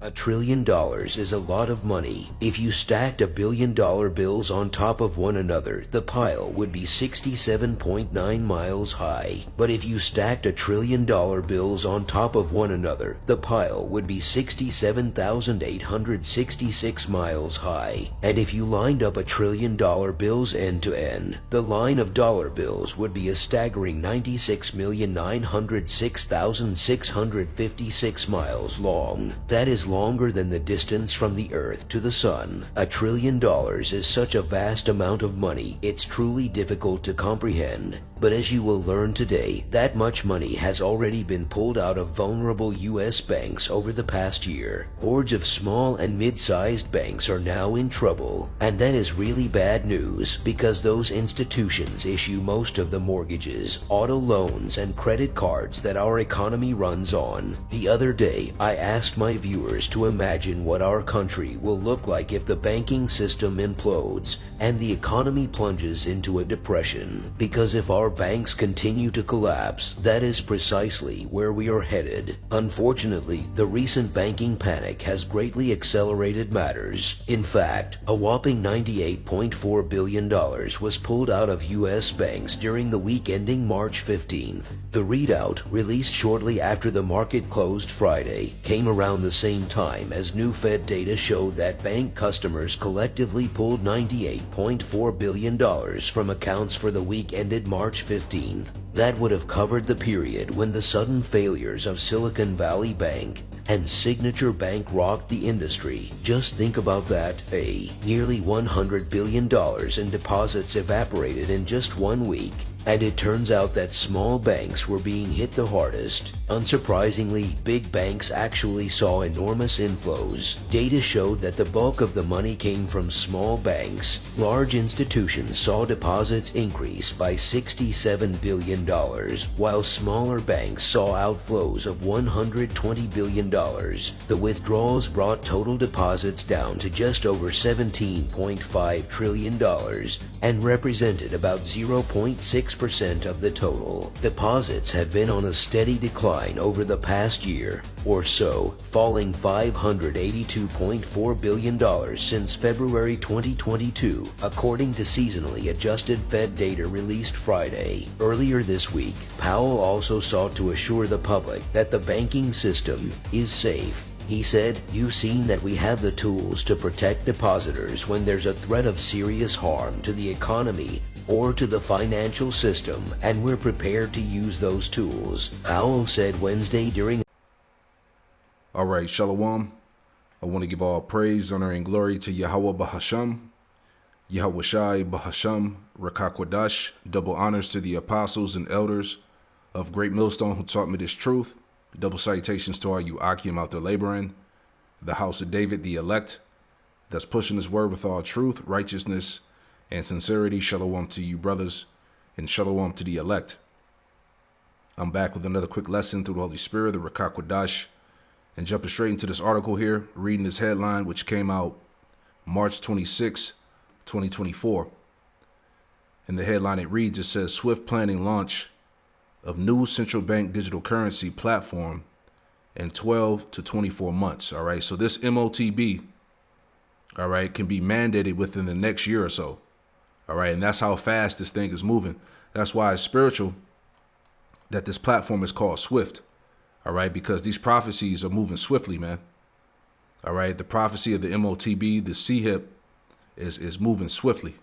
$1 trillion is a lot of money. If you stacked $1 billion bills on top of one another, the pile would be 67.9 miles high. But if you stacked $1 trillion bills on top of one another, the pile would be 67,866 miles high. And if you lined up $1 trillion bills end to end, the line of dollar bills would be a staggering 96,906,656 miles long. That is longer than the distance from the Earth to the Sun. $1 trillion is such a vast amount of money, it's truly difficult to comprehend. But as you will learn today, that much money has already been pulled out of vulnerable U.S. banks over the past year. Hordes of small and mid-sized banks are now in trouble. And that is really bad news, because those institutions issue most of the mortgages, auto loans, and credit cards that our economy runs on. The other day, I asked my viewers to imagine what our country will look like if the banking system implodes and the economy plunges into a depression. Because if our banks continue to collapse, that is precisely where we are headed. Unfortunately, the recent banking panic has greatly accelerated matters. In fact, a whopping $98.4 billion was pulled out of U.S. banks during the week ending March 15th. The readout, released shortly after the market closed Friday, came around the same time as new Fed data showed that bank customers collectively pulled $98.4 billion from accounts for the week ended March 15th. That would have covered the period when the sudden failures of Silicon Valley Bank and Signature Bank rocked the industry. Just think about that. Nearly $100 billion in deposits evaporated in just 1 week. And it turns out that small banks were being hit the hardest. Unsurprisingly, big banks actually saw enormous inflows. Data showed that the bulk of the money came from small banks. Large institutions saw deposits increase by $67 billion, while smaller banks saw outflows of $120 billion. The withdrawals brought total deposits down to just over $17.5 trillion and represented about 0.6% of the total. Deposits have been on a steady decline over the past year or so, falling $582.4 billion since February 2022, according to seasonally adjusted Fed data released Friday. Earlier this week, Powell also sought to assure the public that the banking system is safe. He said, "You've seen that we have the tools to protect depositors when there's a threat of serious harm to the economy or to the financial system, and we're prepared to use those tools," Powell said Wednesday during. All right, Shalom. I want to give all praise, honor, and glory to Yahweh Bahasham, Yahweh Shai Bahasham, Rakakwadash. Double honors to the apostles and elders of Great Millstone who taught me this truth. Double salutations to all you Akim out there laboring, the house of David, the elect, that's pushing his word with all truth, righteousness, and sincerity. Shalom to you, brothers, and shalom to the elect. I'm back with another quick lesson through the Holy Spirit, the Rakakwadash, and jumping straight into this article here, reading this headline, which came out March 26, 2024. In the headline, it reads, it says, "Swift planning launch of new central bank digital currency platform in 12 to 24 months." All right, so this MOTB, all right, can be mandated within the next year or so. All right, and that's how fast this thing is moving. That's why it's spiritual that this platform is called Swift. All right, because these prophecies are moving swiftly, man. All right, the prophecy of the MOTB, the CHIP, is moving swiftly.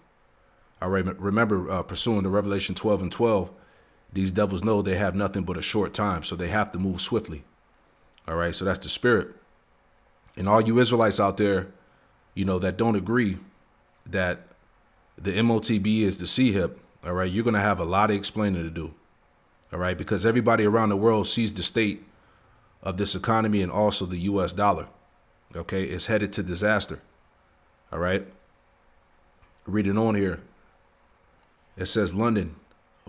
All right, remember, pursuing the Revelation 12 and 12, these devils know they have nothing but a short time, so they have to move swiftly. All right, so that's the spirit. And all you Israelites out there, you know, that don't agree that the MOTB is the CHIP, all right, you're going to have a lot of explaining to do. All right, because everybody around the world sees the state of this economy and also the US dollar. Okay, it's headed to disaster. All right, reading on here. It says London,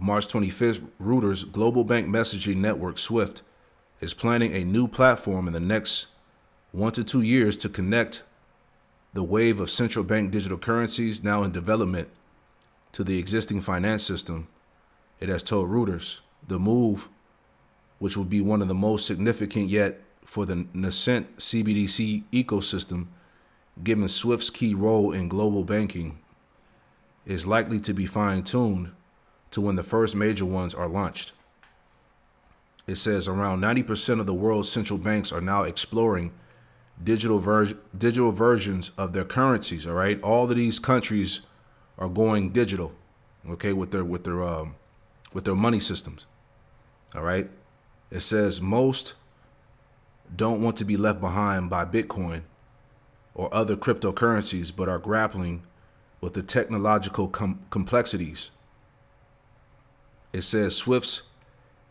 March 25th, Reuters global bank messaging network SWIFT is planning a new platform in the next 1 to 2 years to connect the wave of central bank digital currencies now in development to the existing finance system. It has told Reuters the move, which will be one of the most significant yet for the nascent CBDC ecosystem, given SWIFT's key role in global banking, is likely to be fine-tuned to when the first major ones are launched. It says around 90% of the world's central banks are now exploring digital versions of their currencies. All right, all of these countries are going digital, okay, with their money systems. All right, it says most don't want to be left behind by Bitcoin or other cryptocurrencies, but are grappling with the technological complexities. It says Swift's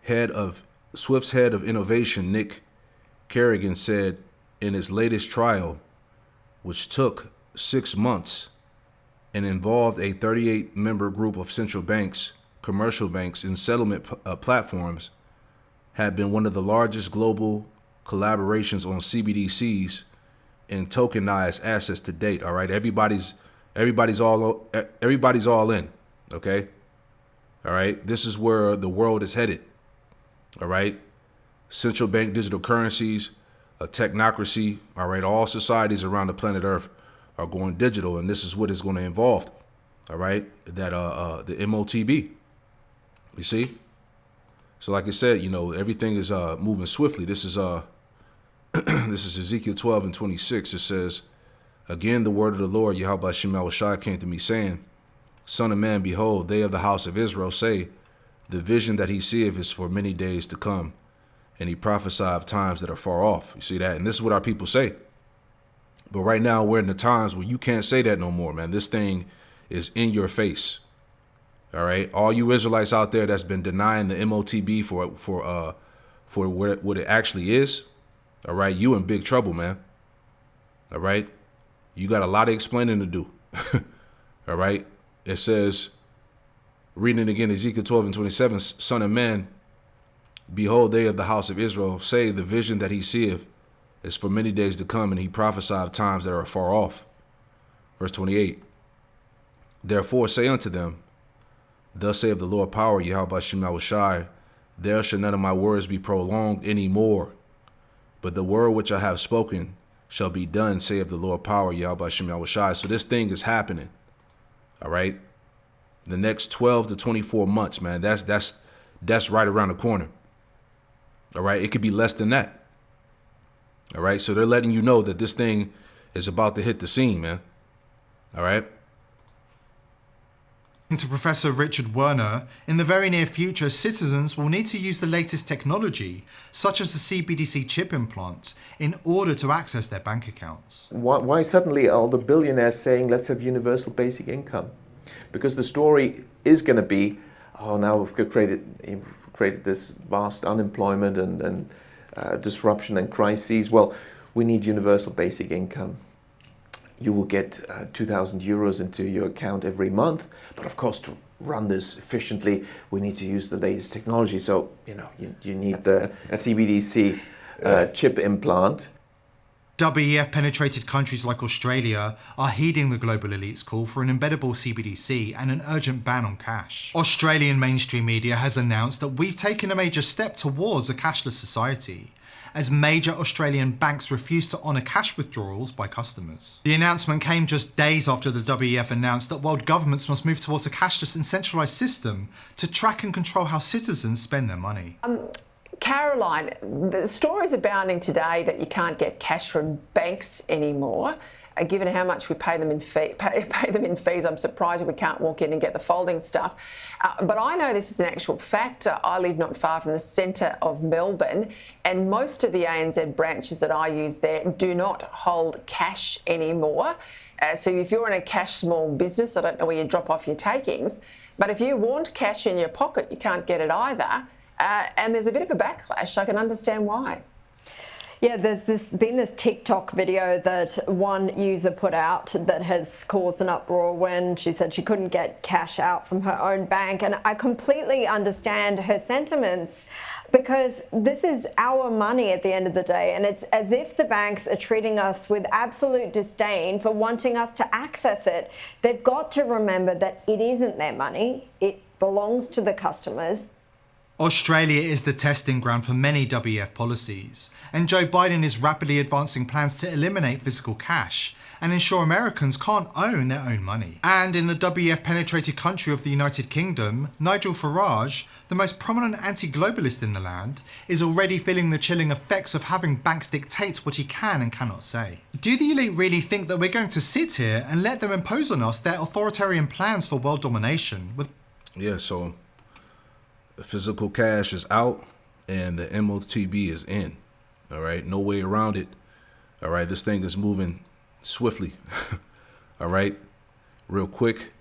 head of innovation, Nick Kerrigan, said in his latest trial, which took 6 months and involved a 38-member group of central banks, commercial banks, and settlement platforms, had been one of the largest global collaborations on CBDCs and tokenized assets to date. All right, everybody's all in. Okay, all right. This is where the world is headed. All right, central bank digital currencies, a technocracy. All right, all societies around the planet Earth are going digital, and this is what is going to involve. All right, that the MOTB. You see. So like I said, everything is moving swiftly. This is this is Ezekiel 12:26. It says, again, the word of the Lord, Yahweh Shemel Shai, came to me, saying, Son of man, behold, they of the house of Israel say, the vision that he seeth is for many days to come, and he prophesy of times that are far off. You see that? And this is what our people say. But right now, we're in the times where you can't say that no more, man. This thing is in your face. All right, all you Israelites out there that's been denying the MOTB for what it actually is, all right, you in big trouble, man. All right, you got a lot of explaining to do. All right, it says, reading it again, Ezekiel 12:27, Son of man, behold, they of the house of Israel say, the vision that he seeth is for many days to come, and he prophesy of times that are far off. Verse 28, therefore say unto them, thus saith the Lord power, Yahweh Shemel Shai, there shall none of my words be prolonged any more, but the word which I have spoken shall be done, saith the Lord power, Yahweh Shemel Shai. So this thing is happening. All right. The next 12 to 24 months, man, that's right around the corner. All right. It could be less than that. All right. So they're letting you know that this thing is about to hit the scene, man. All right. To Professor Richard Werner, in the very near future, citizens will need to use the latest technology, such as the CBDC chip implants, in order to access their bank accounts. Why suddenly are all the billionaires saying, let's have universal basic income? Because the story is going to be, oh, now we've created this vast unemployment and disruption and crises. Well, we need universal basic income. You will get 2,000 euros into your account every month. But of course, to run this efficiently, we need to use the latest technology. So, you need the CBDC chip implant. WEF penetrated countries like Australia are heeding the global elite's call for an embeddable CBDC and an urgent ban on cash. Australian mainstream media has announced that we've taken a major step towards a cashless society, as major Australian banks refuse to honour cash withdrawals by customers. The announcement came just days after the WEF announced that world governments must move towards a cashless and centralised system to track and control how citizens spend their money. Caroline, the stories abounding today that you can't get cash from banks anymore. Given how much we pay them in fees, I'm surprised we can't walk in and get the folding stuff. But I know this is an actual fact. I live not far from the centre of Melbourne, and most of the ANZ branches that I use there do not hold cash anymore. So if you're in a cash small business, I don't know where you drop off your takings, but if you want cash in your pocket, you can't get it either. And there's a bit of a backlash. I can understand why. Yeah, there's been this TikTok video that one user put out that has caused an uproar when she said she couldn't get cash out from her own bank. And I completely understand her sentiments, because this is our money at the end of the day. And it's as if the banks are treating us with absolute disdain for wanting us to access it. They've got to remember that it isn't their money. It belongs to the customers. Australia is the testing ground for many WEF policies, and Joe Biden is rapidly advancing plans to eliminate physical cash and ensure Americans can't own their own money. And in the WEF-penetrated country of the United Kingdom, Nigel Farage, the most prominent anti-globalist in the land, is already feeling the chilling effects of having banks dictate what he can and cannot say. Do the elite really think that we're going to sit here and let them impose on us their authoritarian plans for world domination? Yeah, so the physical cash is out and the MOTB is in. All right, no way around it. All right, this thing is moving swiftly. All right, real quick.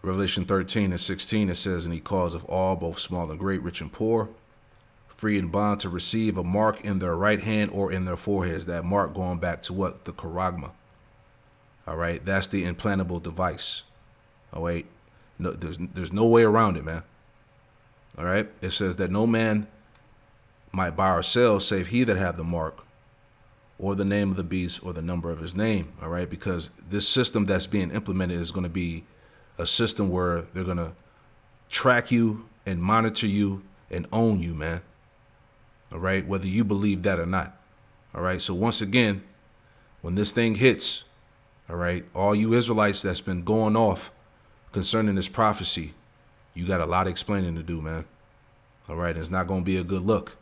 Revelation 13 and 16, it says, and he calls of all, both small and great, rich and poor, free and bond, to receive a mark in their right hand or in their foreheads. That mark going back to what? The charagma. All right, that's the implantable device. All right, no, there's no way around it, man. All right, it says that no man might buy or sell save he that have the mark or the name of the beast or the number of his name. All right, because this system that's being implemented is going to be a system where they're going to track you and monitor you and own you, man. All right, whether you believe that or not. All right, so once again, when this thing hits, all right, all you Israelites that's been going off concerning this prophecy, you got a lot of explaining to do, man. All right, it's not going to be a good look.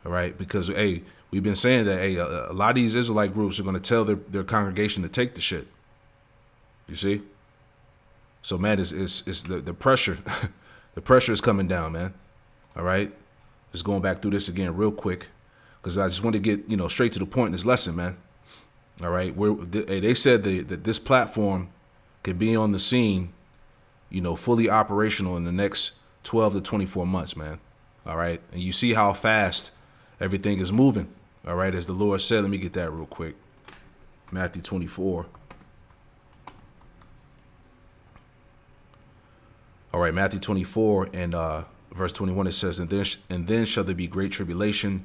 All right, because, hey, we've been saying that, hey, a lot of these Israelite groups are going to tell their congregation to take the shit. You see? So, man, it's the pressure. The pressure is coming down, man. All right? Just going back through this again real quick, because I just want to get, straight to the point in this lesson, man. All right? They said that this platform could be on the scene, fully operational in the next 12 to 24 months, man. All right? And you see how fast everything is moving. All right? As the Lord said, let me get that real quick. Matthew 24. All right, Matthew 24 and verse 21, it says, and then shall there be great tribulation,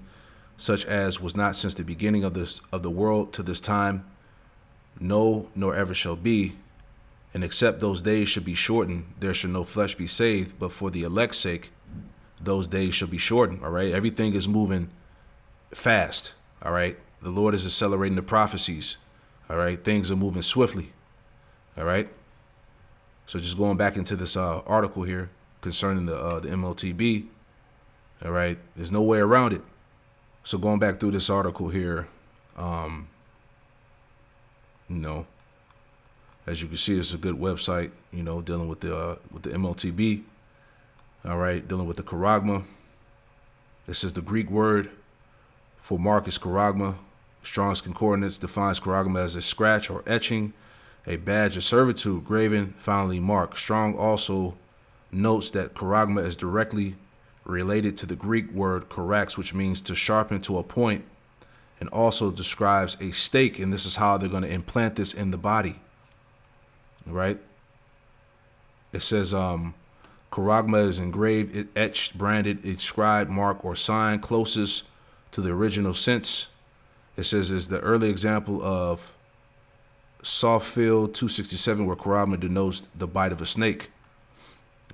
such as was not since the beginning of the world to this time, no, nor ever shall be. And except those days should be shortened, there shall no flesh be saved, but for the elect's sake, those days shall be shortened. All right, everything is moving fast. All right, the Lord is accelerating the prophecies. All right, things are moving swiftly. All right. So just going back into this article here concerning the MOTB, all right, there's no way around it. So going back through this article here, as you can see, it's a good website, dealing with the MOTB, all right, dealing with the charagma. It says the Greek word for mark is charagma. Strong's Concordance defines charagma as a scratch or etching, a badge of servitude, graven, finally marked. Strong also notes that charagma is directly related to the Greek word charax, which means to sharpen to a point, and also describes a stake, and this is how they're going to implant this in the body. Right? It says charagma is engraved, etched, branded, inscribed, mark, or sign closest to the original sense. It says is the early example of Softfield 267, where charagma denotes the bite of a snake.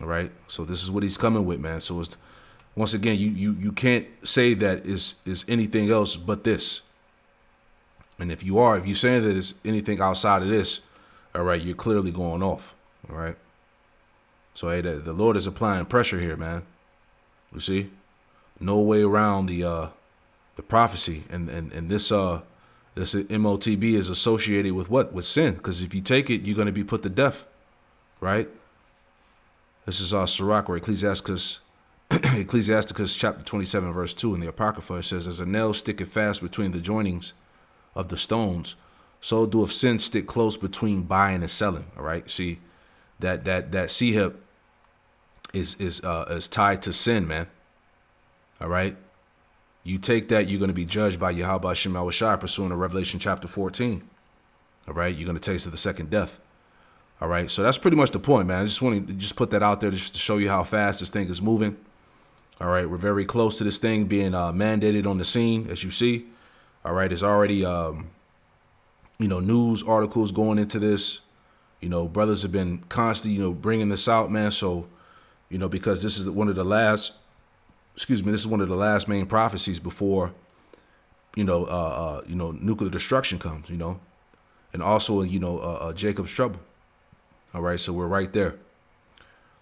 All right, so this is what he's coming with, man. So it's, once again, you can't say that is anything else but this. And if you're saying that it's anything outside of this, all right, you're clearly going off. All right. So hey, the Lord is applying pressure here, man. You see, no way around the prophecy, and this MOTB is associated with what? With sin. Because if you take it, you're going to be put to death. Right? This is Sirach, or Ecclesiasticus chapter 27, verse 2 in the Apocrypha. It says, as a nail sticketh fast between the joinings of the stones, so doeth sin stick close between buying and selling. All right? See, that sehep is tied to sin, man. All right? You take that, you're going to be judged by Yahweh Hashem Yahushua, pursuant to Revelation chapter 14. All right, you're going to taste of the second death. All right, so that's pretty much the point, man. I just want to put that out there just to show you how fast this thing is moving. All right, we're very close to this thing being mandated on the scene, as you see. All right, there's already, news articles going into this. Brothers have been constantly, bringing this out, man. So, You know, because this is one of the last, this is one of the last main prophecies before, nuclear destruction comes, and also, Jacob's trouble. All right, so we're right there.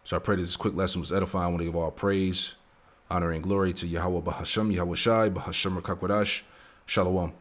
So I pray that this quick lesson was edifying. I want to give all praise, honor, and glory to Yahweh Bahasham, Yahweh Shai, Bahasham Rakakwadash. Shalom.